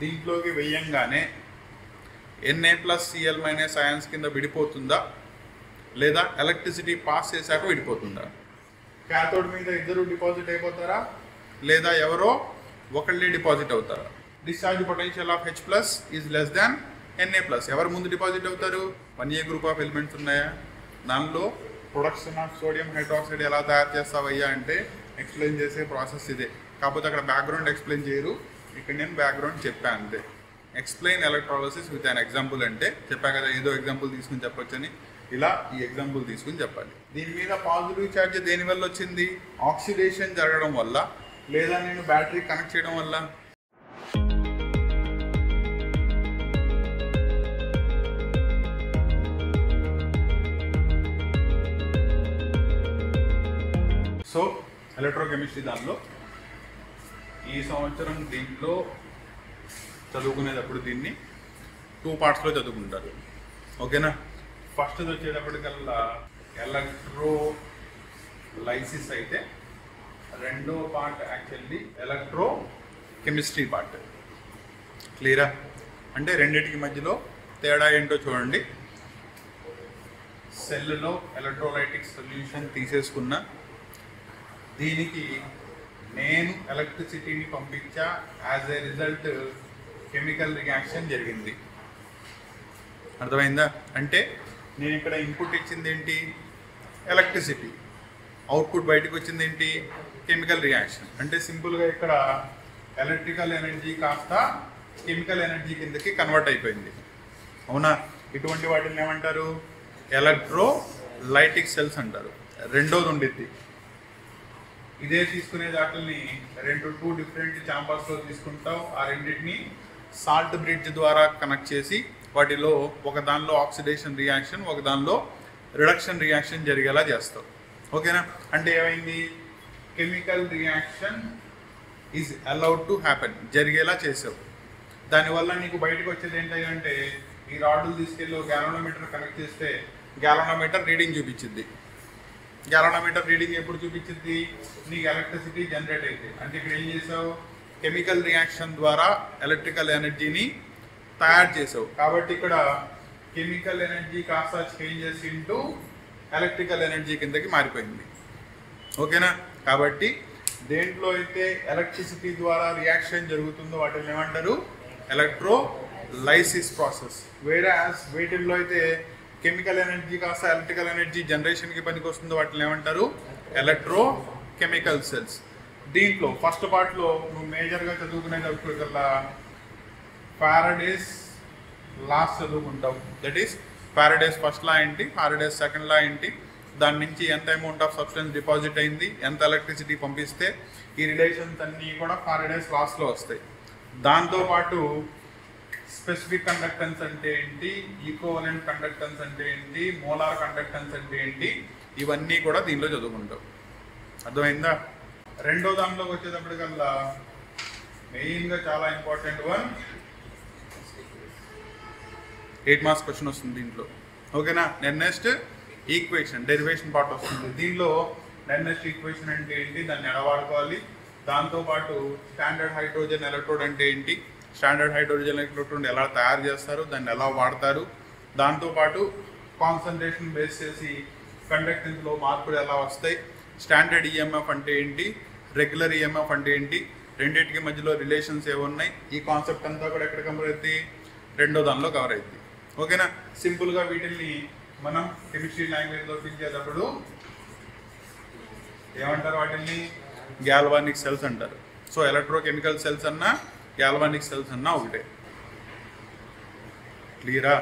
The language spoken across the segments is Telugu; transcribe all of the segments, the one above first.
దీంట్లోకి వెయ్యంగానే Na+Cl- అయాన్స్ కింద విడిపోతుందా లేదా ఎలక్ట్రిసిటీ పాస్ చేశాక విడిపోతుందా? క్యాథోడ్ మీద ఇద్దరు డిపాజిట్ అయిపోతారా లేదా ఎవరో ఒకళ్ళే డిపాజిట్ అవుతారా? Discharge potential of H+ is less than Na+. ఎవరు ముందు డిపాజిట్ అవుతారు? 1A గ్రూప్ ఆఫ్ ఎలిమెంట్స్ ఉన్నాయా, దానిలో ప్రొడక్షన్ ఆఫ్ సోడియం హైడ్రాక్సైడ్ ఎలా తయారు చేస్తావయ్యా అంటే ఎక్స్ప్లెయిన్ చేసే ప్రాసెస్ ఇదే. కాకపోతే అక్కడ బ్యాక్గ్రౌండ్ ఎక్స్ప్లెయిన్ చేయరు, ఇక్కడ నేను బ్యాక్గ్రౌండ్ చెప్పాను అంతే. Explain electrolysis with an example అంటే చెప్పా కదా, ఏదో ఎగ్జాంపుల్ తీసుకుని చెప్పొచ్చని, ఇలా ఈ ఎగ్జాంపుల్ తీసుకుని చెప్పాలి. దీని మీద పాజిటివ్ ఛార్జ్ దేనివల్ల వచ్చింది? ఆక్సిడేషన్ జరగడం వల్ల లేదా నేను బ్యాటరీ కనెక్ట్ చేయడం వల్ల? సో ఎలక్ట్రోకెమిస్ట్రీ దానిలో ఈ సంవత్సరం దీంట్లో చదువుకునేటప్పుడు దీన్ని 2 పార్ట్స్లో చదువుకుంటారు. ఓకేనా? ఫస్ట్ వచ్చేటప్పటికల్లా ఎలక్ట్రోలైసిస్ అయితే, రెండో పార్ట్ యాక్చువల్లీ ఎలక్ట్రోకెమిస్ట్రీ పార్ట్. క్లియరా? అంటే రెండింటికి మధ్యలో తేడా ఏంటో చూడండి. సెల్లో ఎలక్ట్రోలైటిక్ సొల్యూషన్ తీసేసుకున్న దీనికి నేను ఎలక్ట్రిసిటీని పంపించా, as a result chemical reaction జరిగింది. అర్థమైందా? అంటే నేను ఇక్కడ ఇన్పుట్ ఇచ్చింది ఏంటి? ఎలక్ట్రిసిటీ. అవుట్పుట్ బయటకు వచ్చింది ఏంటి? Chemical reaction. అంటే సింపుల్గా ఇక్కడ ఎలక్ట్రికల్ ఎనర్జీ కాస్త కెమికల్ ఎనర్జీ కిందకి కన్వర్ట్ అయిపోయింది. అవునా? ఇటువంటి వాటిని ఏమంటారు? ఎలక్ట్రోలైటిక్ సెల్స్ అంటారు. రెండోది ఉండిద్ది. ఇదే తీసుకునే వాటిని 2 డిఫరెంట్ ఛాంబర్స్లో తీసుకుంటావు. ఆ రెండింటిని సాల్ట్ బ్రిడ్జ్ ద్వారా కనెక్ట్ చేసి వాటిలో ఒక దానిలో ఆక్సిడేషన్ రియాక్షన్, ఒక దానిలో రిడక్షన్ రియాక్షన్ జరిగేలా చేస్తావు. ఓకేనా? అంటే ఏమైంది? Chemical reaction is allowed to happen, జరిగేలా చేసావు. దానివల్ల నీకు బయటకు వచ్చేది ఏంటంటే, ఈ రాడ్లు తీసుకెళ్ళి గ్యాలనోమీటర్ కనెక్ట్ చేస్తే గ్యాలనోమీటర్ రీడింగ్ చూపించింది. గ్యాలనోమీటర్ రీడింగ్ ఎప్పుడు చూపించింది? నీకు ఎలక్ట్రిసిటీ జనరేట్ అయితే. అంటే ఇక్కడ ఏం చేసావు? కెమికల్ రియాక్షన్ ద్వారా ఎలక్ట్రికల్ ఎనర్జీని తయారు చేసావు. కాబట్టి ఇక్కడ కెమికల్ ఎనర్జీ కాస్త చేంజెస్ ఇంటూ ఎలక్ట్రికల్ ఎనర్జీ కిందకి మారిపోయింది. ఓకేనా? కాబట్టి దేంట్లో అయితే ఎలక్ట్రిసిటీ ద్వారా రియాక్షన్ జరుగుతుందో వాటిని ఏమంటారు? Electrolysis process. వేరే వీటిల్లో అయితే కెమికల్ ఎనర్జీ కాస్త ఎలక్ట్రికల్ ఎనర్జీ జనరేషన్కి పనికి వస్తుందో వాటిని ఏమంటారు? Electrochemical cells. దీంట్లో ఫస్ట్ పార్ట్లో నువ్వు మేజర్గా చదువుకునేటప్పటికల్లా ఫారడేస్ లాస్ చదువుకుంటావు. That is Faraday's first law ఏంటి, ఫారడేస్ సెకండ్ లా ఏంటి, దాని నుంచి ఎంత అమౌంట్ ఆఫ్ సబ్స్టెన్స్ డిపాజిట్ అయింది, ఎంత ఎలక్ట్రిసిటీ పంపిస్తే, ఈ రిలేషన్స్ అన్నీ కూడా ఫారడేస్ లాస్లో వస్తాయి. దాంతోపాటు స్పెసిఫిక్ కండక్టెన్స్ అంటే ఏంటి, ఈక్వివలెంట్ కండక్టెన్స్ అంటే ఏంటి, మోలార్ కండక్టెన్స్ అంటే ఏంటి, ఇవన్నీ కూడా దీనిలో చదువుకుంటావు. అర్థమైందా? రెండో దానిలోకి వచ్చేటప్పటికల్లా మెయిన్గా చాలా ఇంపార్టెంట్ 8 మార్క్స్ క్వశ్చన్ వస్తుంది దీంట్లో. ఓకేనా? నెక్స్ట్ ఈక్వేషన్, డెరివేషన్ పార్ట్ వస్తుంది. దీనిలో నెక్స్ట్ ఈక్వేషన్ అంటే ఏంటి, దాన్ని ఎలా వాడుకోవాలి, దాంతోపాటు స్టాండర్డ్ హైడ్రోజన్ ఎలక్ట్రోడ్ అంటే ఏంటి, స్టాండర్డ్ హైడ్రోజన్ ఎలక్ట్రోడ్ ఎలా తయారు చేస్తారు, దాన్ని ఎలా వాడతారు, దాంతోపాటు కాన్సన్ట్రేషన్ బేస్ చేసి కండక్టెన్స్లో మార్పులు ఎలా వస్తాయి, స్టాండర్డ్ ఈఎంఎఫ్ అంటే ఏంటి, రెగ్యులర్ ఈఎంఎఫ్ అంటే ఏంటి, రెండింటికి మధ్యలో రిలేషన్స్ ఏమున్నాయి, ఈ కాన్సెప్ట్ అంతా కూడా ఎక్కడ కవర్ అవుతుంది? రెండో దానిలో కవర్ అవుతుంది. ఓకేనా? సింపుల్గా వీటిని మనం కెమిస్ట్రీ లాంగ్వేజ్లో పిలిచేటప్పుడు ఏమంటారు? వాటిని గ్యాల్వానిక్ సెల్స్ అంటారు. సో ఎలక్ట్రోకెమికల్ సెల్స్ అన్నా గ్యాల్వానిక్ సెల్స్ అన్నా ఒకటే. క్లియరా?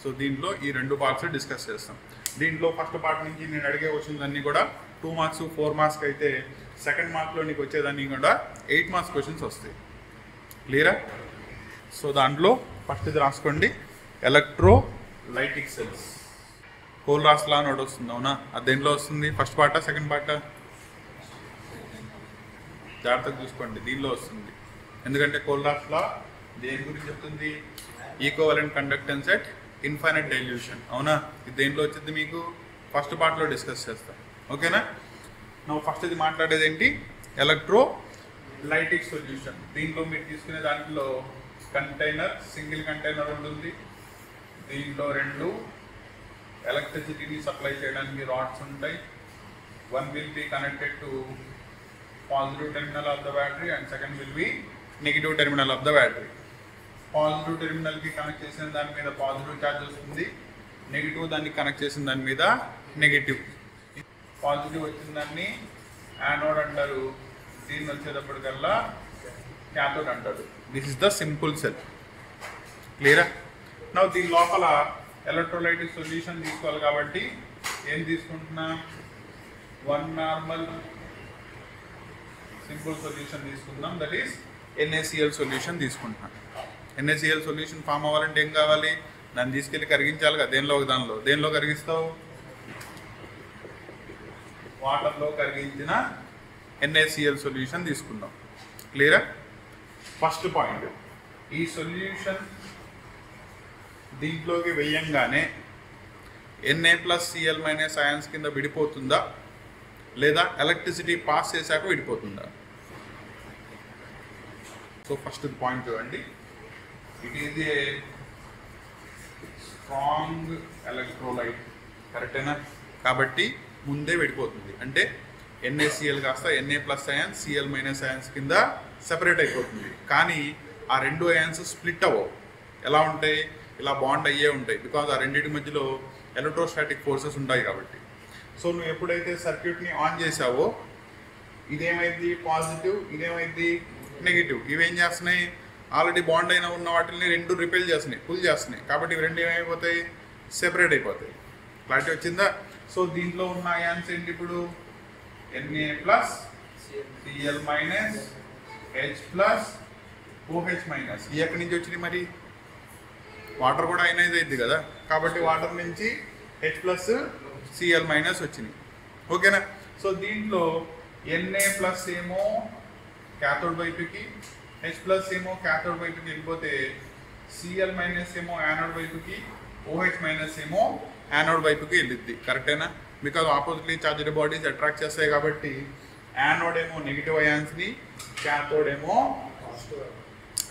సో దీంట్లో ఈ 2 పార్ట్స్ డిస్కస్ చేస్తాం. దీంట్లో ఫస్ట్ పార్ట్ నుంచి నేను అడిగే క్వశ్చన్స్ అన్నీ కూడా 2 మార్క్స్ 4 మార్క్స్ అయితే, సెకండ్ మార్క్లో నీకు వచ్చేదాన్ని కూడా 8 మార్క్స్ క్వశ్చన్స్ వస్తాయి. క్లియరా? సో దాంట్లో ఫస్ట్ ఇది రాసుకోండి, ఎలక్ట్రోలైటిక్ సెల్స్. కోల్రాస్ లా అని ఒకటి వస్తుంది. అవునా? అది దేంట్లో వస్తుంది? ఫస్ట్ పార్టా సెకండ్ పార్టా? జాగ్రత్తగా చూసుకోండి, దీనిలో వస్తుంది. ఎందుకంటే కోల్రాస్ లా దేని గురించి చెప్తుంది? Equivalent conductance at infinite dilution. అవునా? ఇది దేంట్లో వచ్చింది మీకు? ఫస్ట్ పార్ట్లో డిస్కస్ చేస్తాం. ఓకేనా? నువ్వు ఫస్ట్ ఇది మాట్లాడేది ఏంటి? Electrolytic solution. దీంట్లో మీరు తీసుకునే దాంట్లో కంటైనర్, సింగిల్ కంటైనర్ ఉంటుంది. దీంట్లో 2 ఎలక్ట్రిసిటీని సప్లై చేయడానికి రాడ్స్ ఉంటాయి. One will be connected to positive terminal of the battery and second will be negative terminal of the battery. Positive టెర్మినల్కి కనెక్ట్ చేసిన దాని మీద పాజిటివ్ ఛార్జ్ వస్తుంది, నెగిటివ్ దాన్ని కనెక్ట్ చేసిన దాని మీద నెగిటివ్. పాజిటివ్ వచ్చిన దాన్ని యానోడ్ అంటారు, దీన్ని వచ్చేటప్పటికల్లా క్యాథోడ్ అంటారు. This is the simple cell. క్లియరా? నా దీని లోపల ఎలక్ట్రోలైటిక్ సొల్యూషన్ తీసుకోవాలి కాబట్టి ఏం తీసుకుంటున్నా, 1 నార్మల్ సింపుల్ సొల్యూషన్ తీసుకుందాం, దట్ ఈస్ NaCl సొల్యూషన్ తీసుకుంటున్నాం. NaCl సొల్యూషన్ ఫామ్ అవ్వాలంటే ఏం కావాలి, దాన్ని తీసుకెళ్ళి కరిగించాలి కదా. దేనిలో కరిగిస్తావు, వాటర్లో కరిగించిన NaCl సొల్యూషన్ తీసుకుందాం. క్లియరా? ఫస్ట్ పాయింట్, ఈ సొల్యూషన్ దీంట్లోకి వెయ్యంగానే Na+Cl- అయాన్స్ కింద విడిపోతుందా లేదా ఎలక్ట్రిసిటీ పాస్ చేశాక విడిపోతుందా? సో ఫస్ట్ పాయింట్ చూడండి, it is a strong electrolyte. కరెక్టేనా? కాబట్టి ముందే విడిపోతుంది, అంటే NaCl కాస్త Na+ అయాన్స్ Cl- అయాన్స్ కింద సెపరేట్ అయిపోతుంది. కానీ ఆ 2 అయాన్స్ స్ప్లిట్ అవ్వవు. ఎలా ఉంటాయి, ఇలా బాండ్ అయ్యే ఉంటాయి, బికాజ్ ఆ రెండింటి మధ్యలో ఎలక్ట్రోస్టాటిక్ ఫోర్సెస్ ఉంటాయి కాబట్టి. సో నువ్వు ఎప్పుడైతే సర్క్యూట్ని ఆన్ చేసావో ఇదేమైంది పాజిటివ్, ఇదేమైంది నెగిటివ్. ఇవేం చేస్తున్నాయి, ఆల్రెడీ బాండ్ అయిన ఉన్న వాటిని 2 రిపెల్ చేస్తున్నాయి, పుల్ చేస్తున్నాయి. కాబట్టి ఇవి 2 ఏమైపోతాయి, సెపరేట్ అయిపోతాయి. క్లారిటీ వచ్చిందా? సో దీంట్లో ఉన్న అయాన్స్ ఏంటి ఇప్పుడు, Na+Cl- H+, OH-. ఈ ఎక్కడి నుంచి వచ్చినాయి మరి, వాటర్ కూడా అయనైజ్ అయింది కదా, కాబట్టి వాటర్ నుంచి H+Cl- వచ్చినాయి. ఓకేనా? సో దీంట్లో Na+ ఏమో క్యాథోడ్ వైపుకి, H+ క్యాథోడ్ వైపుకి వెళ్ళిపోతే Cl- ఏమో యానోడ్ వైపుకి, OH- ఏమో యానోడ్ వైపుకి వెళ్ళిద్ది. కరెక్టేనా? Because oppositely charged bodies attract చేస్తాయి కాబట్టి యానోడ్ ఏమో నెగిటివ్ అయాన్స్ని, క్యాథోడ్ ఏమో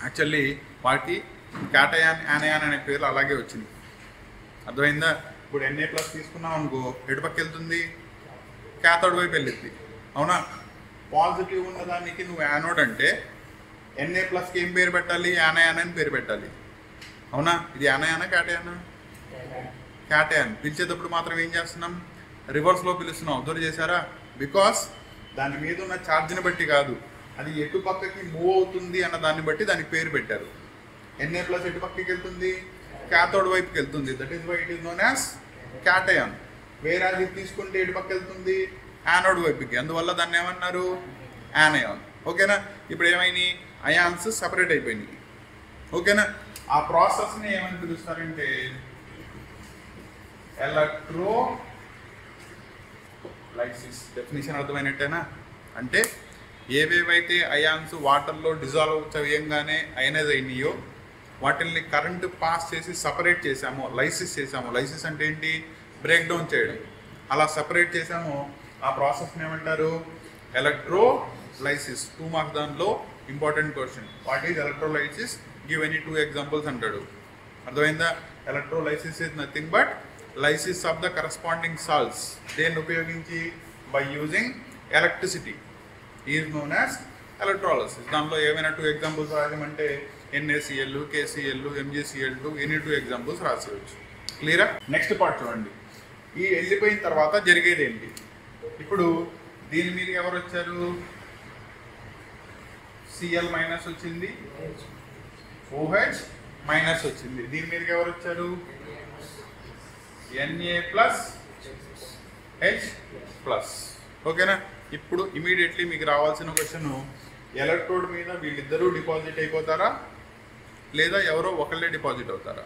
యాక్చువల్లీ వాటికి క్యాటయాన్, యానయాన్ అనే పేర్లు అలాగే వచ్చింది. అర్థమైందా? ఇప్పుడు Na+ తీసుకున్నాం అనుకో, ఎటుపక్క వెళ్తుంది, క్యాథోడ్ వైపు వెళ్ళిద్ది. అవునా? పాజిటివ్ ఉన్నదానికి నువ్వు యానోడ్ అంటే Na+కి ఏం పేరు పెట్టాలి, యానయాన్ అని పేరు పెట్టాలి. అవునా? ఇది యానయానా క్యాటయానా? క్యాటయాన్. పిలిచేటప్పుడు మాత్రం ఏం చేస్తున్నాం, రివర్స్లో పిలుస్తున్నాం. అబ్జర్వ్ చేశారా? బికాస్ దాని మీద ఉన్న ఛార్జ్ని బట్టి కాదు, అది ఎటు పక్కకి మూవ్ అవుతుంది అన్న దాన్ని బట్టి దానికి పేరు పెట్టారు. Na+ ఎటు పక్కకి వెళ్తుంది, క్యాథోడ్ వైపుకి వెళ్తుంది. That is why it is known as cation. వేరే అది తీసుకుంటే ఎటు పక్క వెళ్తుంది, యానోడ్ వైపుకి, అందువల్ల దాన్ని ఏమన్నారు, యానయాన్. ఓకేనా? ఇప్పుడు ఏమైనాయి, అయాన్స్ సపరేట్ అయిపోయినాయి. ఓకేనా? ఆ ప్రాసెస్ని ఏమని పిలుస్తారంటే ఎలక్ట్రోలైసిస్. డెఫినేషన్ అర్థమైనట్టేనా? అంటే ఏవేవైతే అయాన్స్ వాటర్లో డిజాల్వ్ చేయంగానే అయనైజ్ అయినాయో వాటిల్ని కరెంటు పాస్ చేసి సపరేట్ చేసామో, లైసిస్ చేసామో. లైసిస్ అంటే ఏంటి, బ్రేక్ డౌన్ చేయడం. అలా సపరేట్ చేసామో ఆ ప్రాసెస్ని ఏమంటారు, ఎలక్ట్రోలైసిస్. 2 మార్క్స్ దాంట్లో important question, what is electrolysis, give any 2 examples అంటాడు. అర్థమైందా? Electrolysis is nothing but lysis of the corresponding salts. దేన్ని ఉపయోగించి, by using electricity is known as electrolysis. దాంట్లో ఏమైనా 2 ఎగ్జాంపుల్స్ రాయమంటే NaCl, KCl, MgCl2 any 2 examples రాసేయచ్చు. క్లియరా? నెక్స్ట్ పార్ట్ చూడండి. ఈ వెళ్ళిపోయిన తర్వాత జరిగేది ఏంటి, ఇప్పుడు దీని మీద ఎవరు వచ్చారు, Cl- వచ్చింది, OH- వచ్చింది. దీని మీదకి ఎవరు వచ్చారు, Na+H+. ఓకేనా? ఇప్పుడు ఇమీడియట్లీ మీకు రావాల్సిన క్వశ్చన్, ఎలక్ట్రోడ్ మీద వీళ్ళిద్దరూ డిపాజిట్ అయిపోతారా లేదా ఎవరో ఒకళ్ళే డిపాజిట్ అవుతారా?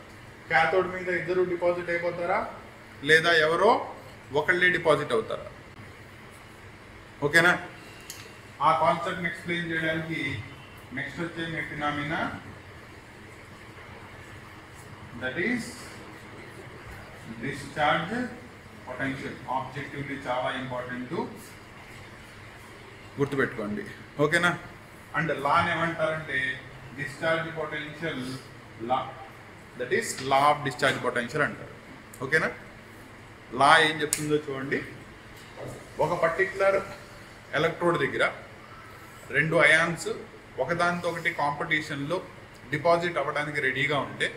క్యాథోడ్ మీద ఇద్దరు డిపాజిట్ అయిపోతారా లేదా ఎవరో ఒకళ్ళే డిపాజిట్ అవుతారా? ఓకేనా? ఆ కాన్సెప్ట్ని ఎక్స్ప్లెయిన్ చేయడానికి నెక్స్ట్ వచ్చే phenomena, that is discharge potential. Objectively చాలా ఇంపార్టెంట్, గుర్తుపెట్టుకోండి. ఓకేనా? అండ్ లాని ఏమంటారంటే discharge potential law, that is law of discharge potential అంటారు. ఓకేనా? లా ఏం చెప్తుందో చూడండి. ఒక పర్టిక్యులర్ ఎలక్ట్రోడ్ దగ్గర రెండు అయాన్స్ ఒకదానితో ఒకటి కాంపిటీషన్లో డిపాజిట్ అవ్వడానికి రెడీగా ఉంటే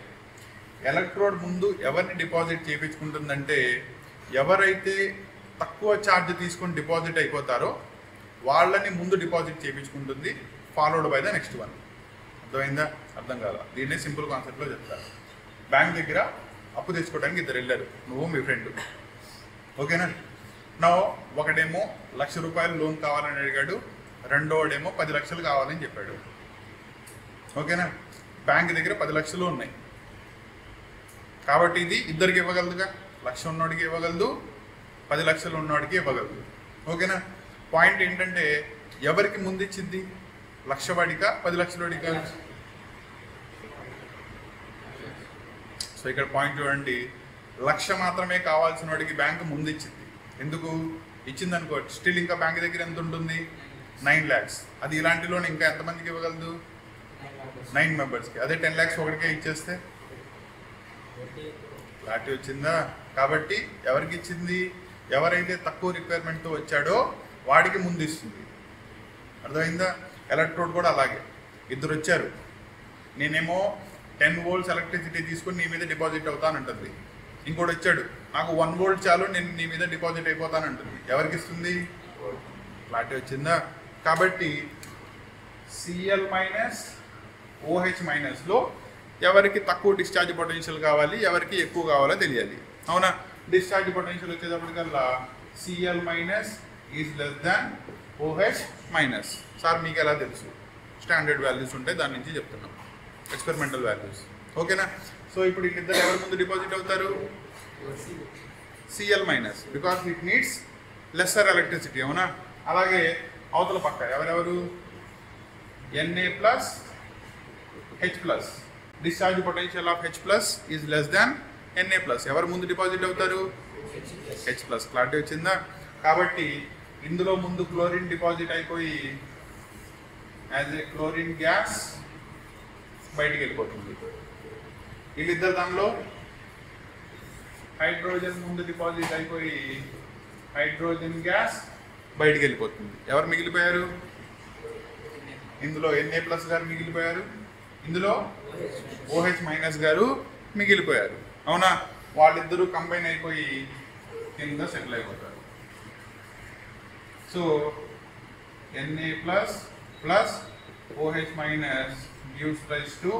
ఎలక్ట్రోడ్ ముందు ఎవరిని డిపాజిట్ చేయించుకుంటుందంటే ఎవరైతే తక్కువ ఛార్జ్ తీసుకొని డిపాజిట్ అయిపోతారో వాళ్ళని ముందు డిపాజిట్ చేయించుకుంటుంది, followed by the next one. అర్థమైందా? అర్థం కాదా? దీన్నే సింపుల్ కాన్సెప్ట్లో చెప్తారు. బ్యాంక్ దగ్గర అప్పు తెచ్చుకోవడానికి ఇద్దరు వెళ్ళారు, నువ్వు మీ ఫ్రెండ్. ఓకేనా? నా ఒకడేమో 1,00,000 రూపాయలు లోన్ కావాలని అడిగాడు, రెండోడేమో 10 లక్షలు కావాలని చెప్పాడు. ఓకేనా? బ్యాంక్ దగ్గర 10 లక్షలు ఉన్నాయి కాబట్టి ఇది ఇద్దరికి ఇవ్వగలదుగా. 1,00,000 ఉన్నోడికి ఇవ్వగలదు, 10 లక్షలు ఉన్నోడికి ఇవ్వగలదు. ఓకేనా? పాయింట్ ఏంటంటే ఎవరికి ముందు ఇచ్చింది, 1,00,000 వాడికా 10 లక్షల వాడికా? సో ఇక్కడ పాయింట్ చూడండి, 1,00,000 మాత్రమే కావాల్సిన వాడికి బ్యాంకు ముందు ఇచ్చింది. ఎందుకు ఇచ్చింది అనుకో, స్టిల్ ఇంకా బ్యాంక్ దగ్గర ఎంత ఉంటుంది, 9 lakhs. అది ఇలాంటి లోన్ ఇంకా ఎంతమందికి ఇవ్వగలదు, 9 మెంబర్స్కి. అదే 10 lakhs ఒకటికే ఇచ్చేస్తే క్లారిటీ వచ్చిందా? కాబట్టి ఎవరికి ఇచ్చింది, ఎవరైతే తక్కువ రిక్వైర్మెంట్తో వచ్చాడో వాడికి ముందు ఇస్తుంది. అర్థమైందా? ఎలక్ట్రోడ్ కూడా అలాగే, ఇద్దరు వచ్చారు, నేనేమో 10 volts ఎలక్ట్రిసిటీ తీసుకుని నీ మీద డిపాజిట్ అవుతానంటుంది. ఇంకోటి వచ్చాడు, నాకు 1 volt చాలు, నేను నీ మీద డిపాజిట్ అయిపోతానంటుంది. ఎవరికి ఇస్తుంది? క్లారిటీ వచ్చిందా? కాబట్టి Cl మైనస్ OH మైనస్లో ఎవరికి తక్కువ డిశ్చార్జ్ పొటెన్షియల్ కావాలి, ఎవరికి ఎక్కువ కావాలో తెలియాలి. అవునా? డిశ్చార్జ్ పొటెన్షియల్ వచ్చేటప్పటికల్లా Cl minus is less than OH minus. Sir మీకు ఎలా తెలుసు? స్టాండర్డ్ వాల్యూస్ ఉంటాయి, దాని నుంచి చెప్తున్నాం, ఎక్స్పెరిమెంటల్ వాల్యూస్. ఓకేనా? సో ఇప్పుడు వీళ్ళిద్దరు ఎవరి ముందు డిపాజిట్ అవుతారు, Cl minus, because it needs lesser electricity. అవునా? అలాగే అవతల పక్క ఎవరెవరు, Na plus H plus, discharge potential of H plus is less than Na plus. ఎవరు ముందు డిపాజిట్ అవుతారు, H ప్లస్. క్లారిటీ వచ్చిందా? కాబట్టి ఇందులో ముందు క్లోరిన్ డిపాజిట్ అయిపోయి యాజ్ ఏ క్లోరిన్ గ్యాస్ బయటికి వెళ్ళిపోతుంది. వీళ్ళిద్దరు దానిలో హైడ్రోజన్ ముందు డిపాజిట్ అయిపోయి హైడ్రోజన్ గ్యాస్ బయటికి వెళ్ళిపోతుంది. ఎవరు మిగిలిపోయారు, ఇందులో Na ప్లస్ గారు మిగిలిపోయారు, ఇందులో OH మైనస్ గారు మిగిలిపోయారు. అవునా? వాళ్ళిద్దరూ కంబైన్ అయిపోయి కింద సెటిల్ అయిపోతారు. So Na plus plus OH minus gives rise to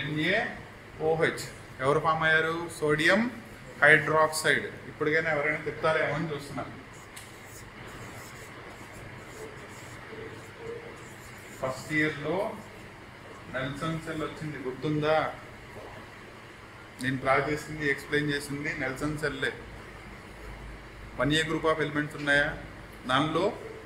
NaOH. ఎవరు ఫామ్ అయ్యారు, సోడియం హైడ్రాక్సైడ్. ఇప్పటికైనా ఎవరైనా చెప్తారేమో అని చూస్తున్నాను. ఫస్ట్ ఇయర్లో నెల్సన్ సెల్ వచ్చింది, గుర్తుందా? నేను డ్రా చేసింది, ఎక్స్ప్లెయిన్ చేసింది నెల్సన్ సెల్లే. 1A గ్రూప్ ఆఫ్ ఎలిమెంట్స్ ఉన్నాయా, దానిలో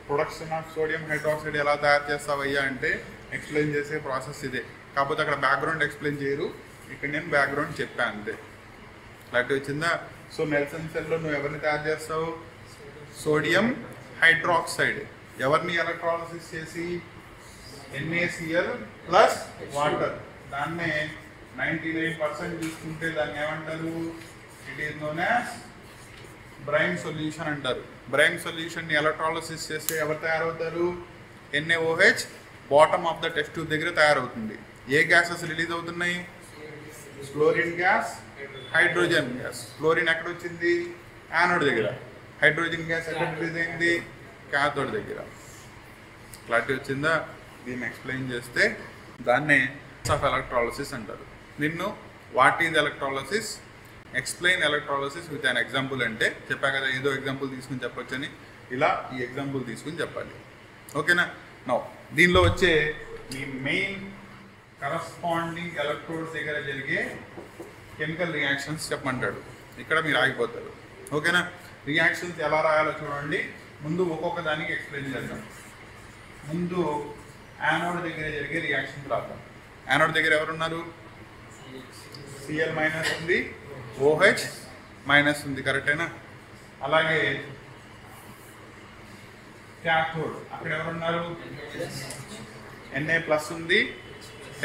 ప్రొడక్షన్ ఆఫ్ సోడియం హైడ్రాక్సైడ్ ఎలా తయారు చేస్తావయ్యా అంటే ఎక్స్ప్లెయిన్ చేసే ప్రాసెస్ ఇదే. కాకపోతే అక్కడ బ్యాక్గ్రౌండ్ ఎక్స్ప్లెయిన్ చేయరు, ఇక్కడ నేను బ్యాక్గ్రౌండ్ చెప్పాను అంతే. క్లారిటీ వచ్చిందా? సో నెల్సన్ సెల్లో నువ్వు ఎవరిని తయారు చేస్తావు, సోడియం హైడ్రాక్సైడ్. ఎవరిని ఎలక్ట్రాలసిస్ చేసి NaCl ప్లస్ వాటర్, దాన్నే 99% తీసుకుంటే దాన్ని ఏమంటారు, it is known as brine solution అంటారు. బ్రైమ్ సొల్యూషన్ని ఎలక్ట్రాలసిస్ చేస్తే ఎవరు తయారవుతారు, NaOH bottom of the test tube దగ్గర తయారవుతుంది. ఏ గ్యాసెస్ రిలీజ్ అవుతున్నాయి, chlorine gas, hydrogen gas. Chlorine ఎక్కడ వచ్చింది, యానోడ్ దగ్గర. హైడ్రోజన్ గ్యాస్ ఎక్కడ రిలీజ్ అయింది, క్యాథోడ్ దగ్గర. క్లారిటీ వచ్చిందా? దీన్ని ఎక్స్ప్లెయిన్ చేస్తే దాన్నే ఆఫ్ ఎలక్ట్రాలసిస్ అంటారు. నిన్ను what is electrolysis, explain electrolysis with an example అంటే చెప్పా కదా, ఏదో ఎగ్జాంపుల్ తీసుకుని చెప్పొచ్చని, ఇలా ఈ ఎగ్జాంపుల్ తీసుకుని చెప్పాలి. ఓకేనా? నో దీనిలో వచ్చే మీ మెయిన్ కరస్పాండింగ్ ఎలక్ట్రోడ్స్ దగ్గర జరిగే కెమికల్ రియాక్షన్స్ చెప్పమంటాడు. ఇక్కడ మీరు ఆగిపోతారు. ఓకేనా? రియాక్షన్స్ ఎలా రాయాలో చూడండి. ముందు ఒక్కొక్క దానికి ఎక్స్ప్లెయిన్ చేద్దాం. ముందు యానోడ్ దగ్గర జరిగే రియాక్షన్స్ రాద్దాం. యానోడ్ దగ్గర ఎవరున్నారు, Cl మైనస్ ఉంది, OH మైనస్ ఉంది, కరెక్టేనా? అలాగే క్యాథోడ్ అక్కడ ఎవరున్నారు, Na ప్లస్ ఉంది,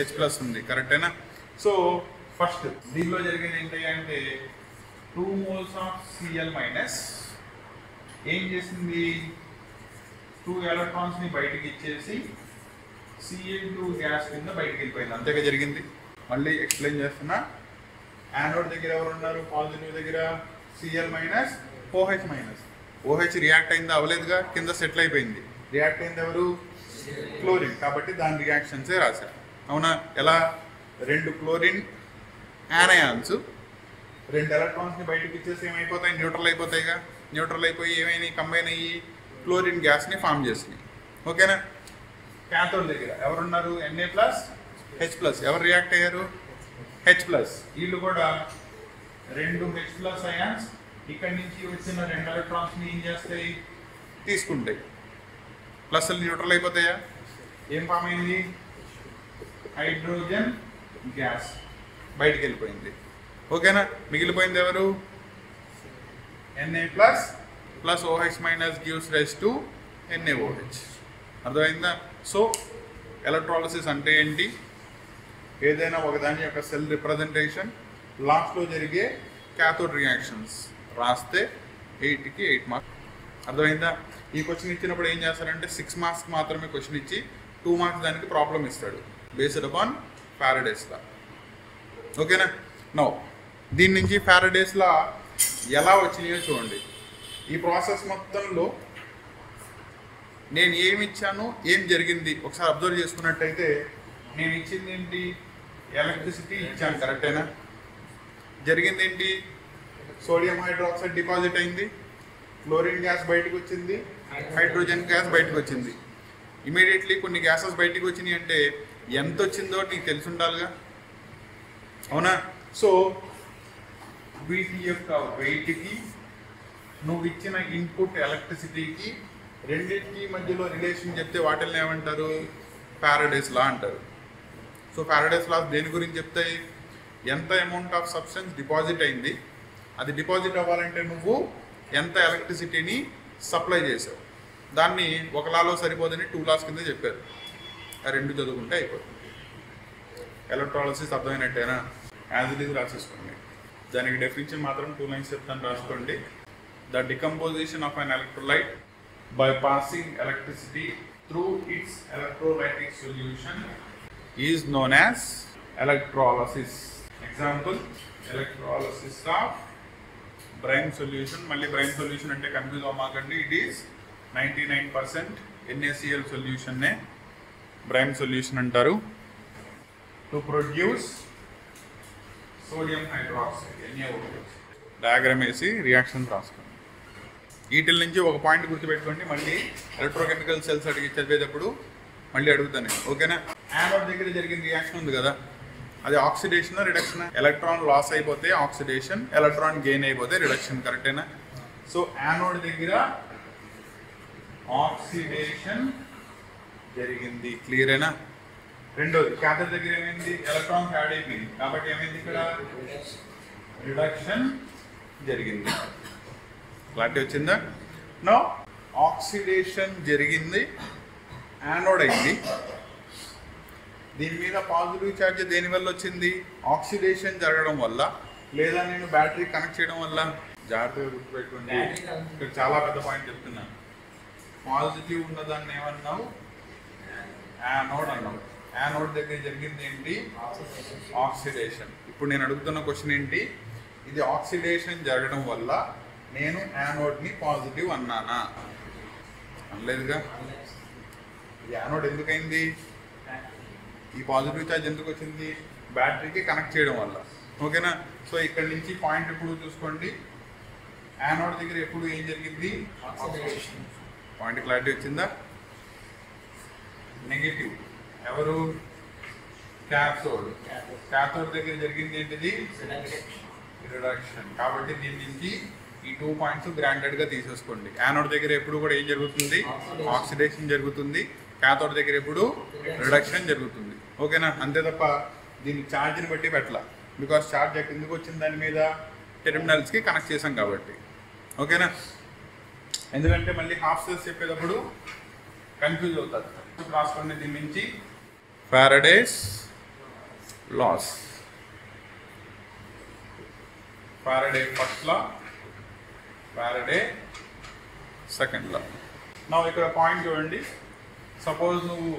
H+ ఉంది కరెక్టేనా. సో ఫస్ట్ దీనిలో జరిగేది ఏంటి అంటే 2 moles ఆఫ్ Cl మైనస్ ఏం చేసింది, 2 ఎలక్ట్రాన్స్ని బయటికి ఇచ్చేసి Cl2 గ్యాస్ కింద బయటికి వెళ్ళిపోయింది. అంతేగా జరిగింది. మళ్ళీ ఎక్స్ప్లెయిన్ చేస్తున్నా. యానోడ్ దగ్గర ఎవరు ఉన్నారు, పాజిటివ్ దగ్గర Cl minus OH minus. OH react అయిందా, అవ్వలేదుగా, కింద సెటిల్ అయిపోయింది. రియాక్ట్ అయింది ఎవరు, క్లోరిన్. కాబట్టి దాని రియాక్షన్సే రాశారు. అవునా. ఎలా, 2 క్లోరిన్ యానయాన్స్ 2 ఎలక్ట్రాన్స్ని బయటకు ఇచ్చేసి ఏమైపోతాయి, న్యూట్రల్ అయిపోతాయిగా. న్యూట్రల్ అయిపోయి ఏమైనా కంబైన్ అయ్యి క్లోరిన్ గ్యాస్ని ఫామ్ చేసినాయి. ఓకేనా. క్యాథోడ్ దగ్గర ఎవరున్నారు, Na+H+. ఎవరు రియాక్ట్ అయ్యారు, H+. వీళ్ళు కూడా 2 H+ అయాన్స్ ఇక్కడి నుంచి వచ్చిన 2 ఎలక్ట్రాన్స్ని ఏం చేస్తాయి, తీసుకుంటాయి. ప్లస్లు న్యూట్రల్ అయిపోతాయా, ఏం ఫామ్ అయింది, హైడ్రోజన్ గ్యాస్ బయటికి వెళ్ళిపోయింది. ఓకేనా. మిగిలిపోయింది ఎవరు, Na++OH- gives rise to NaOH. అర్థమైందా. సో ఎలక్ట్రాలిసిస్ అంటే ఏంటి, ఏదైనా ఒకదాని యొక్క సెల్ రిప్రజెంటేషన్, లాస్ట్లో జరిగే క్యాథోడ్ రియాక్షన్స్ రాస్తే 8కి 8 మార్క్స్. అర్థమైందా. ఈ క్వశ్చన్ ఇచ్చినప్పుడు ఏం చేస్తారంటే 6 మార్క్స్ మాత్రమే క్వశ్చన్ ఇచ్చి 2 మార్క్స్ దానికి ప్రాబ్లం ఇస్తాడు బేస్డ్ అపాన్ ఫారడేస్ లా. ఓకేనా. నో దీని నుంచి ఫారడేస్ లా ఎలా వచ్చినాయో చూడండి. ఈ ప్రాసెస్ మొత్తంలో నేను ఏమి ఇచ్చాను, ఏం జరిగింది ఒకసారి అబ్జర్వ్ చేసుకున్నట్టయితే, నేను ఇచ్చింది ఏంటి, ఎలక్ట్రిసిటీ ఇచ్చాను కరెక్టేనా. జరిగింది ఏంటి, సోడియం హైడ్రాక్సైడ్ డిపాజిట్ అయింది, క్లోరిన్ గ్యాస్ బయటకు వచ్చింది, హైడ్రోజన్ గ్యాస్ బయటకు వచ్చింది. ఇమీడియట్లీ కొన్ని గ్యాసెస్ బయటకు వచ్చినాయి అంటే ఎంత వచ్చిందో నీకు తెలిసి ఉండాలిగా. అవునా. సో వీటి యొక్క వెయిట్కి నువ్వు ఇచ్చిన ఇన్పుట్ ఎలక్ట్రిసిటీకి రెండింటికి మధ్యలో రిలేషన్ చెప్తే వాటిని ఏమంటారు, ఫారడేస్ లా అంటారు. సో ఫారడేస్ లా దేని గురించి చెప్తాయి, ఎంత అమౌంట్ ఆఫ్ సబ్స్టెన్స్ డిపాజిట్ అయింది, అది డిపాజిట్ అవ్వాలంటే నువ్వు ఎంత ఎలక్ట్రిసిటీని సప్లై చేసావు, దాన్ని ఒక లాలో సరిపోదని 2 లాస్ కింద చెప్పారు. ఆ 2 చదువుకుంటే అయిపోతుంది. ఎలక్ట్రాలిసిస్ అర్థమైనట్టేనా, యాజ్ ఇట్ ఈజ్ రాసేసుకోండి. దానికి డెఫినిషన్ మాత్రం 2 lines చెప్తాను, రాసుకోండి. The decomposition of an electrolyte by passing electricity through its electrolytic solution is known as electrolysis. Example, electrolysis of brine solution. Malli brine solution ante confuse avvakandi. It is 99% NaCl solution ne brine solution antaru. To produce sodium hydroxide NaOH. Diagram esi reaction రాసుకోండి. వీటిల నుంచి ఒక పాయింట్ గుర్తుపెట్టుకోండి. మళ్ళీ ఎలక్ట్రోకెమికల్ సెల్స్ అడిగి చదివేటప్పుడు మళ్ళీ అడుగుతాను. ఓకేనా. యానోడ్ దగ్గర జరిగిన రియాక్షన్ ఉంది కదా, అది ఆక్సిడేషన్ రిడక్షన్. ఎలక్ట్రాన్ లాస్ అయిపోతే ఆక్సిడేషన్, ఎలక్ట్రాన్ గెయిన్ అయిపోతే రిడక్షన్. కరెక్టేనా. సో యానోడ్ దగ్గర ఆక్సిడేషన్ జరిగింది, క్లియరేనా. రెండోది క్యాథోడ్ దగ్గర ఏమైంది, ఎలక్ట్రాన్స్ యాడ్ అయిపోయింది, కాబట్టి ఏమైంది, ఇక్కడ రిడక్షన్ జరిగింది. క్లారిటీ వచ్చిందా. నో ఆక్సిడేషన్ జరిగింది, యానోడ్ అయింది. దీని మీద పాజిటివ్ ఛార్జ్ దేనివల్ల వచ్చింది, ఆక్సిడేషన్ జరగడం వల్ల, లేదా నేను బ్యాటరీ కనెక్ట్ చేయడం వల్ల. జాగ్రత్తగా గుర్తుపెట్టుకోండి, ఇక్కడ చాలా పెద్ద పాయింట్ చెప్తున్నాను. పాజిటివ్ ఉన్నదాన్ని ఏమన్నావు, యానోడ్ అన్నావు. యానోడ్ దగ్గర జరిగింది ఏంటి, ఆక్సిడేషన్. ఇప్పుడు నేను అడుగుతున్న క్వశ్చన్ ఏంటి, ఇది ఆక్సిడేషన్ జరగడం వల్ల నేను యానోడ్ని పాజిటివ్ అన్నానా, అనలేదుగా. యానోడ్ ఎందుకైంది, ఈ పాజిటివ్ ఛార్జ్ ఎందుకు వచ్చింది, బ్యాటరీకి కనెక్ట్ చేయడం వల్ల. ఓకేనా. సో ఇక్కడ నుంచి పాయింట్ ఇప్పుడు చూసుకోండి, యానోడ్ దగ్గర ఎప్పుడు ఏం జరిగింది, పాయింట్ క్లారిటీ వచ్చిందా. నెగిటివ్ ఎవరు, క్యాథోడ్. క్యాథోడ్ దగ్గర జరిగింది ఏంటిది, రిడక్షన్. కాబట్టి దీని నుంచి ఈ 2 పాయింట్స్ గ్రాంటెడ్గా తీసేసుకోండి. యానోడ్ దగ్గర ఎప్పుడు కూడా ఏం జరుగుతుంది, ఆక్సిడేషన్ జరుగుతుంది. క్యాథోడ్ దగ్గర ఎప్పుడు రిడక్షన్ జరుగుతుంది. ఓకేనా. అంతే తప్ప దీన్ని ఛార్జ్ని బట్టి పెట్టాల, బికాస్ ఛార్జ్ ఎందుకు వచ్చింది దాని మీద, టెర్మినల్స్కి కనెక్ట్ చేసాం కాబట్టి. ఓకేనా. ఎందుకంటే మళ్ళీ హాఫ్ సెల్స్ చెప్పేటప్పుడు కన్ఫ్యూజ్ అవుతుంది. రాసుకోండి. దీని నుంచి Faraday's laws. Faraday first law, Faraday second law. Now ఇక్కడ పాయింట్ చూడండి. సపోజ్ నువ్వు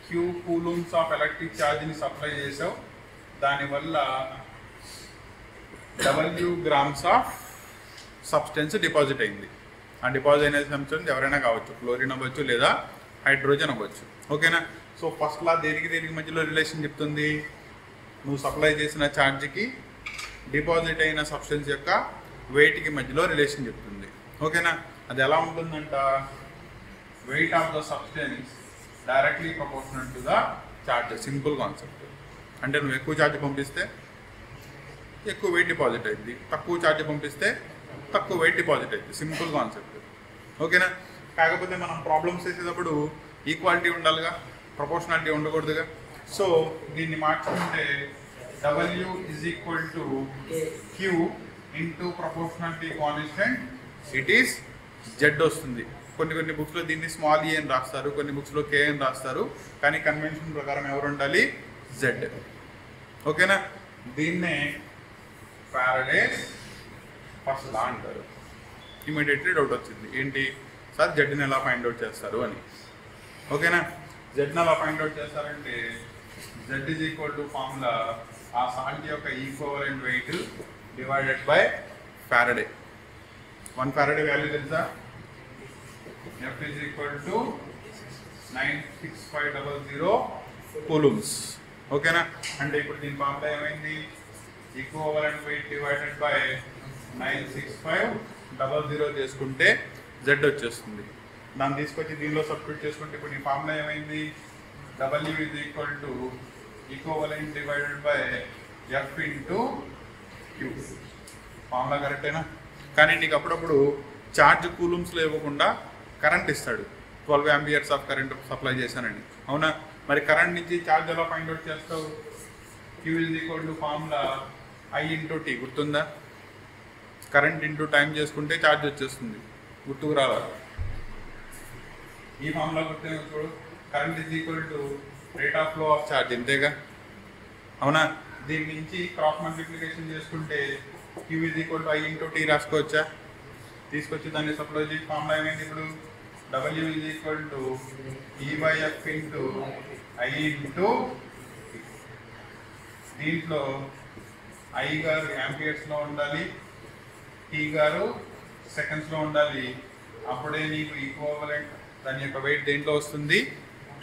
Q కూలూమ్స్ ఆఫ్ ఎలక్ట్రిక్ ఛార్జ్ని సప్లై చేసావు, దానివల్ల W grams of substance deposit అయింది. ఆ డిపాజిట్ అయిన సబ్స్టెన్స్ ఎవరైనా కావచ్చు, క్లోరిన్ అవ్వచ్చు లేదా హైడ్రోజన్ అవ్వచ్చు. ఓకేనా? సో ఫస్ట్ లా దేనికి మధ్యలో రిలేషన్ చెప్తుంది? నువ్వు సప్లై చేసిన ఛార్జ్కి డిపాజిట్ అయిన సబ్స్టెన్స్ యొక్క వెయిట్కి మధ్యలో రిలేషన్ చెప్తుంది. ఓకేనా? అది ఎలా ఉంటుందంట, weight of the substance directly proportional to the charge. Simple concept. అంటే నువ్వు ఎక్కువ ఛార్జ్ పంపిస్తే ఎక్కువ వెయిట్ డిపాజిట్ అయింది, తక్కువ ఛార్జ్ పంపిస్తే తక్కువ వెయిట్ డిపాజిట్ అయింది. Simple concept. ఓకేనా? కాకపోతే మనం ప్రాబ్లమ్స్ చేసేటప్పుడు ఈక్వాలిటీ ఉండాలిగా, ప్రపోర్షనాలిటీ ఉండకూడదుగా. సో దీన్ని మార్చుకుంటే W is equal to Q into proportionality constant, it is Z వస్తుంది. కొన్ని బుక్స్లో దీన్ని స్మాల్ e అని రాస్తారు, కొన్ని బుక్స్లో K అని రాస్తారు, కానీ కన్వెన్షన్ ప్రకారం ఎవరు ఉండాలి? Z. ఓకేనా? దీన్నే ఫారడేస్ ఫస్ట్ లా అంటారు. ఇమీడియట్లీ డౌట్ వచ్చింది, ఏంటి సార్ జడ్ని ఎలా ఫైండ్ అవుట్ చేస్తారు అని. ఓకేనా? జడ్ని ఎలా ఫైండ్ అవుట్ చేస్తారంటే Z is equal to formula ఆ సాల్ట్ యొక్క equivalent wait divided by Faraday. 1 Faraday value తెలుసా? F is equal to 96500 coulombs. ఓకేనా? అంటే ఇప్పుడు దీని ఫార్ములా ఏమైంది? ఈక్వలెంట్ వెయిట్ డివైడెడ్ బై 96500 చేసుకుంటే Z వచ్చేస్తుంది. దాన్ని తీసుకొచ్చి దీనిలో సబ్స్టిట్యూట్ చేసుకుంటే ఇప్పుడు ఈ ఫార్ములా ఏమైంది? W is equal to equivalent divided by F into Q. Formula కరెక్టేనా? కానీ నీకు అప్పుడప్పుడు ఛార్జ్ కూలూమ్స్లో ఇవ్వకుండా కరెంట్ ఇస్తాడు. 12 amperes ఆఫ్ కరెంట్ సప్లై చేశానండి, అవునా? మరి కరెంట్ నుంచి ఛార్జ్ ఎలా ఫైండ్ అవుట్ చేస్తావు? Q is equal to formula I into T. గుర్తుందా? కరెంట్ ఇంటూ టైం చేసుకుంటే ఛార్జ్ వచ్చేస్తుంది. గుర్తుకు రాలా? ఈ ఫార్ములా గుర్తు చూడు. Current is equal to rate of flow of charge, ఇంతేగా, అవునా? దీని నుంచి క్రాస్ మల్టిప్లికేషన్ చేసుకుంటే Q is equal to I into T రాసుకోవచ్చా? తీసుకొచ్చి దాన్ని సప్లై చేసి ఫార్ములా ఏమైంది ఇప్పుడు? W is equal to E by F into I into T. దీంట్లో I గారు యాంపియర్స్లో ఉండాలి, T గారు సెకండ్స్లో ఉండాలి. అప్పుడే నీకు ఈక్వలెంట్ దాని యొక్క వెయిట్ దేంట్లో వస్తుంది?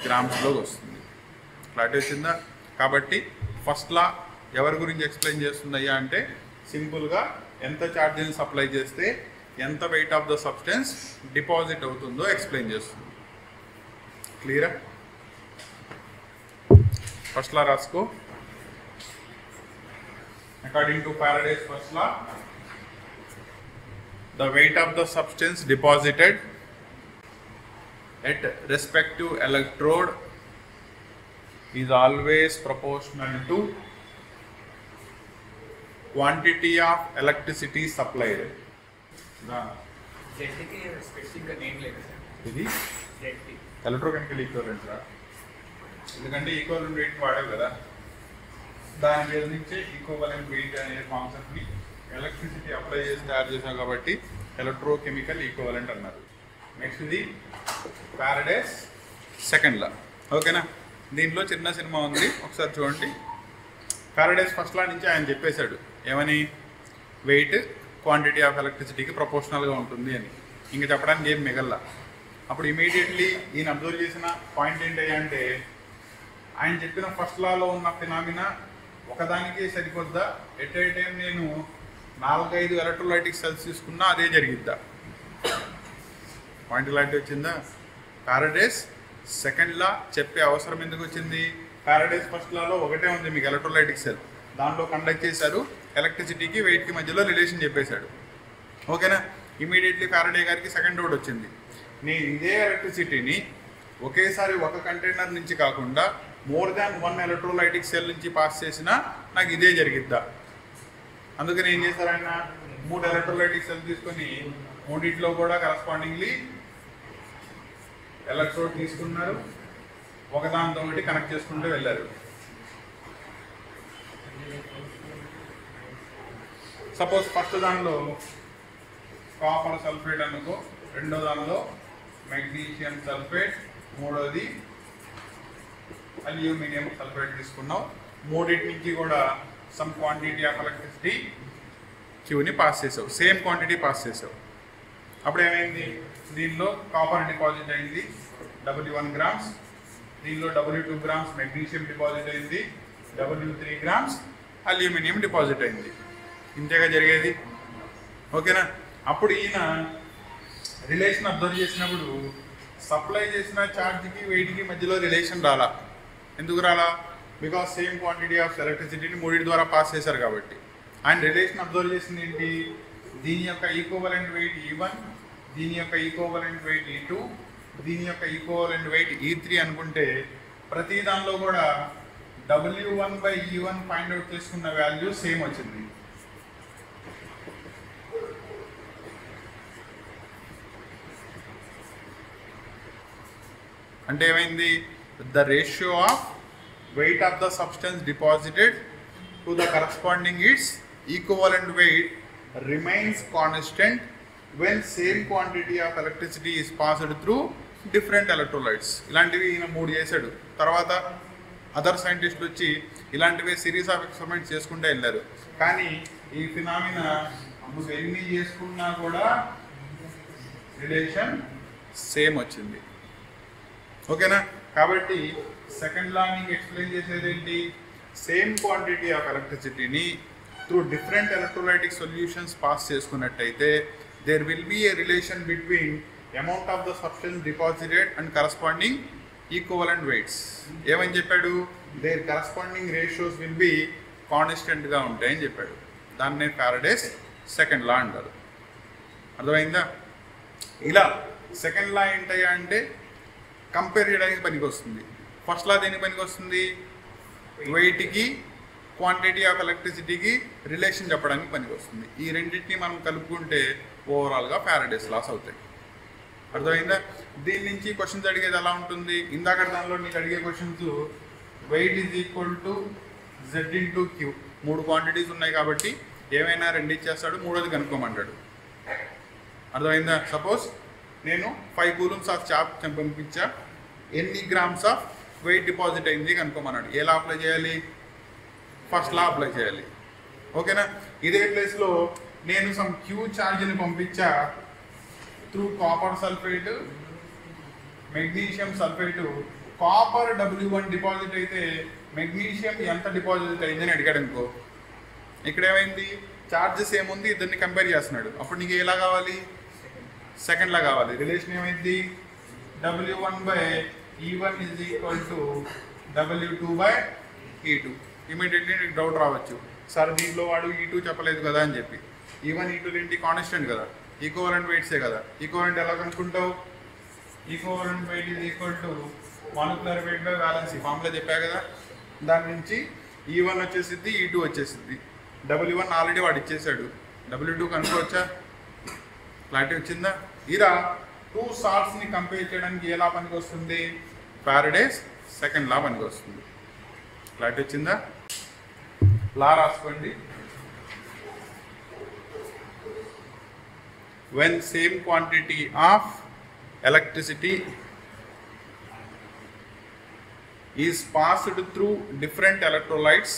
గ్రామ్స్లో వస్తుంది. క్లారిటీ వచ్చిందా? కాబట్టి ఫస్ట్ లా ఎవరి గురించి ఎక్స్ప్లెయిన్ చేస్తుందయ్యా అంటే సింపుల్గా ఎంత ఛార్జీని సప్లై చేస్తే ఎంత weight of the substance deposit అవుతుందో ఎక్స్ప్లెయిన్ చేస్తుంది. క్లియరా? ఫస్ట్ లా రాసుకో. According to Faraday's first law, the weight of the substance deposited at respective electrode is always proportional to quantity of electricity supplied. ఇది ఎలక్ట్రోకెమికల్ ఈక్వలెంట్ రా, ఎందుకంటే ఈక్వలెంట్ వెయిట్ వాడావు కదా, దాని మీద నుంచే ఈక్వలెంట్ వెయిట్ అనే కాన్సెప్ట్ని ఎలక్ట్రిసిటీ అప్లై చేసి తయారు చేసాం కాబట్టి ఎలక్ట్రోకెమికల్ ఈక్వలెంట్ అన్నారు. నెక్స్ట్ ఇది Faraday's సెకండ్ లా. ఓకేనా? దీంట్లో చిన్న సినిమా ఉంది, ఒకసారి చూడండి. Faraday's ఫస్ట్ లా నుంచి ఆయన చెప్పేశాడు ఏమని? వెయిట్ క్వాంటిటీ ఆఫ్ ఎలక్ట్రిసిటీకి ప్రపోర్షనల్గా ఉంటుంది అని. ఇంక చెప్పడానికి ఏం మిగల్లా. అప్పుడు ఇమీడియట్లీ ఈయన అబ్జర్వ్ చేసిన పాయింట్ ఏంటంటే ఆయన చెప్పిన ఫస్ట్ లాలో ఉన్న ఫినామినా ఒకదానికి సరిపోద్దా? ఎట్ ఏ టైం నేను 4-5 ఎలక్ట్రోలైటిక్ సెల్స్ తీసుకున్నా అదే జరిగిద్దా? పాయింట్ క్లారిటీ వచ్చిందా? Faraday's సెకండ్ లా చెప్పే అవసరం ఎందుకు వచ్చింది? Faraday's ఫస్ట్ లాలో ఒకటే ఉంది మీకు, ఎలక్ట్రోలైటిక్ సెల్. దాంట్లో కండక్ట్ చేశారు, ఎలక్ట్రిసిటీకి వెయిట్కి మధ్యలో రిలేషన్ చెప్పేశాడు. ఓకేనా? ఇమీడియట్లీ Faraday గారికి సెకండ్ డౌట్ వచ్చింది. నేను ఇదే ఎలక్ట్రిసిటీని ఒకేసారి ఒక కంటైనర్ నుంచి కాకుండా మోర్ దాన్ 1 ఎలక్ట్రోలైటిక్ సెల్ నుంచి పాస్ చేసినా నాకు ఇదే జరిగిద్దా? అందుకని ఏం చేశారు ఆయన? 3 ఎలక్ట్రోలైటిక్ సెల్ తీసుకొని మూడింటిలో కూడా కరస్పాండింగ్లీ ఎలక్ట్రోడ్ తీసుకున్నారు, ఒకదానితో ఒకటి కనెక్ట్ చేసుకుంటూ వెళ్ళారు. సపోజ్ ఫస్ట్ దానిలో కాపర్ సల్ఫేట్ అనుకో, రెండో దానిలో మెగ్నీషియం సల్ఫేట్, మూడోది అల్యూమినియం సల్ఫేట్ తీసుకున్నాం. మూడింటి నుంచి కూడా సమ్ క్వాంటిటీ ఆఫ్ ఎలక్ట్రిసిటీ క్యూని పాస్ చేసావు, సేమ్ క్వాంటిటీ పాస్ చేసావు. అప్పుడు ఏమైంది, దీనిలో కాపర్ డిపాజిట్ అయింది W1 గ్రామ్స్, దీనిలో W2 గ్రామ్స్ మెగ్నీషియం డిపాజిట్ అయింది, W3 గ్రామ్స్ అల్యూమినియం డిపాజిట్ అయింది. ఇంతేగా జరిగేది, ఓకేనా. అప్పుడు ఈయన రిలేషన్ అబ్జర్వ్ చేసినప్పుడు సప్లై చేసిన ఛార్జ్కి వెయిట్కి మధ్యలో రిలేషన్ రాలా. ఎందుకు రాలా? బికాస్ సేమ్ క్వాంటిటీ ఆఫ్ ఎలక్ట్రిసిటీని మూడింటి ద్వారా పాస్ చేశారు కాబట్టి. ఆయన రిలేషన్ అబ్జర్వ్ చేసింది ఏంటి, దీని యొక్క ఈక్వలెంట్ వెయిట్ E1, దీని యొక్క ఈక్వలెంట్ వెయిట్ E2, దీని యొక్క ఈక్వలెంట్ వెయిట్ E3 అనుకుంటే ప్రతి దానిలో కూడా W1/E1 ఫైండ్ అవుట్ చేసుకున్న వాల్యూ సేమ్ వచ్చింది. అంటే ఏమైంది, the ratio of weight of the substance deposited to the corresponding its equivalent weight remains constant when same quantity of electricity is passed through different electrolytes. ఇలాంటివి ఈయన 3 చేశాడు. తర్వాత అదర్ సైంటిస్టులు వచ్చి ఇలాంటివి సిరీస్ ఆఫ్ ఎక్స్పెరిమెంట్స్ చేసుకుంటూ వెళ్ళారు. కానీ ఈ ఫినామినా నువ్వు ఎన్ని చేసుకున్నా కూడా రిలేషన్ సేమ్ వచ్చింది, ఓకేనా. కాబట్టి సెకండ్ లా నీకు ఎక్స్ప్లెయిన్ చేసేది ఏంటి, సేమ్ క్వాంటిటీ ఆఫ్ ఎలక్ట్రిసిటీని through different electrolytic solutions pass చేసుకున్నట్టయితే there will be a relation between amount of the substance deposited and corresponding equivalent weights. ఏమని చెప్పాడు, their corresponding ratios will be కాన్స్టెంట్గా ఉంటాయని చెప్పాడు. దాన్ని ఫారడేస్ సెకండ్ లా అంటారు. అర్థమైందా? ఇలా సెకండ్ లా ఏంటయ్యా అంటే కంపేర్ చేయడానికి పనికి వస్తుంది. ఫస్ట్ లా దేనికి పనికి వస్తుంది, వెయిట్కి క్వాంటిటీ ఆఫ్ ఎలక్ట్రిసిటీకి రిలేషన్ చెప్పడానికి పనికి వస్తుంది. ఈ రెండింటిని మనం కలుపుకుంటే ఓవరాల్గా ఫారడేస్ లాస్ అవుతాయి. అర్థమైందా? దీని నుంచి క్వశ్చన్స్ అడిగేది ఎలా ఉంటుంది, ఇందాక దానిలో నీకు అడిగే questions weight is equal to Z/Q, 3 quantities ఉన్నాయి కాబట్టి ఏమైనా 2 ఇచ్చేస్తాడు, మూడోది కనుక్కోమంటాడు. అర్థమైందా? సపోజ్ నేను 5 కూలమ్స్ ఆఫ్ చాప్ పంపించా, ఎన్ని గ్రామ్స్ ఆఫ్ వెయిట్ డిపాజిట్ అయింది కనుక్కోమన్నాడు. ఎలా అప్లై చేయాలి, ఫస్ట్ లా అప్లై చేయాలి, ఓకేనా. ఇదే ప్లేస్లో నేను సమ్ క్యూ ఛార్జ్ని పంపించా through copper sulphate magnesium sulphate. Copper W1 deposit అయితే మెగ్నీషియం ఎంత డిపాజిట్ అయిందని అడిగాడు అనుకో, ఇక్కడ ఏమైంది, ఛార్జెస్ ఏముంది, ఇద్దరిని కంపేర్ చేస్తున్నాడు. అప్పుడు నీకు ఎలా కావాలి, సెకండ్ లా కావాలి. రిలేషన్ ఏమైంది, W1/E1 is equal to W2/E2. Immediately నీకు డౌట్ రావచ్చు, సార్ దీంట్లో వాడు E2 చెప్పలేదు కదా అని చెప్పి. E1 E2 ఏంటి, కాన్స్టెంట్ కదా, ఈక్వలెంట్ వెయిట్సే కదా. ఈక్వలెంట్ ఎలా కనుక్కుంటావు, equivalent weight is equal to molecular weight by valency formula చెప్పా కదా. దాని నుంచి E1 వచ్చేసిద్ది, E2 వచ్చేసిద్ది. W1 ఆల్రెడీ వాడు ఇచ్చేసాడు, W2 కనుక్కోవచ్చా, క్లారిటీ వచ్చిందా. ఇలా 2 సాల్ట్స్ని కంపేర్ చేయడానికి ఎలా పనికి వస్తుంది, ఫారడేస్ సెకండ్ లా పనికి వస్తుంది. క్లారిటీ వచ్చిందా. లా రాసుకోండి. when same quantity of electricity is passed through different electrolytes,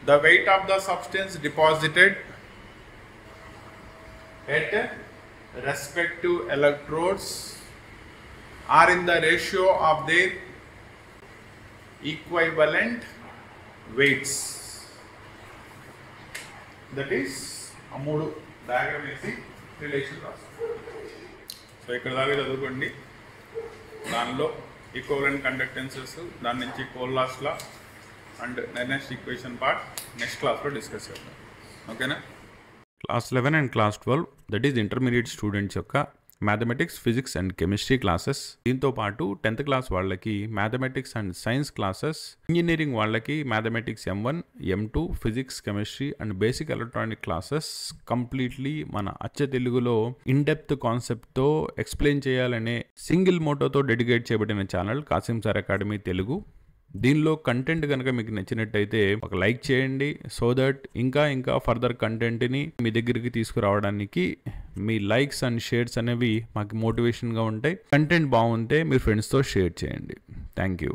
the weight of the substance deposited at respective electrodes are in the ratio of their equivalent weights. That is a మూడు డయాగ్రామ్ వేసి రిలేషన్ రాస్తాం. సో ఇక్కడ దాకా చదువుకోండి. దానిలో ఈక్వివలెంట్ కండక్టెన్సెస్, దాని నుంచి Kohlrausch law and next equation part next క్లాస్లో డిస్కస్ చేద్దాం, ఓకేనా. Class 11 and class 12 that is intermediate students యొక్క mathematics, physics and chemistry classes. దీంతో పాటు 10th క్లాస్ వాళ్ళకి mathematics and science classes, engineering వాళ్ళకి mathematics M1, M2, physics, chemistry and basic electronic classes completely మన అచ్చ తెలుగులో ఇన్ డెప్త్ కాన్సెప్ట్తో ఎక్స్ప్లెయిన్ చేయాలనే సింగిల్ మోటోతో డెడికేట్ చేయబడిన channel Kasim sir academy Telugu. దీనిలో కంటెంట్ కనుక మీకు నచ్చినట్టయితే ఒక లైక్ చేయండి, సో దట్ ఇంకా ఫర్దర్ కంటెంట్ని మీ దగ్గరికి తీసుకురావడానికి మీ లైక్స్ అండ్ షేర్స్ అనేవి మాకు మోటివేషన్గా ఉంటాయి. కంటెంట్ బాగుంటే మీ ఫ్రెండ్స్తో షేర్ చేయండి. Thank you.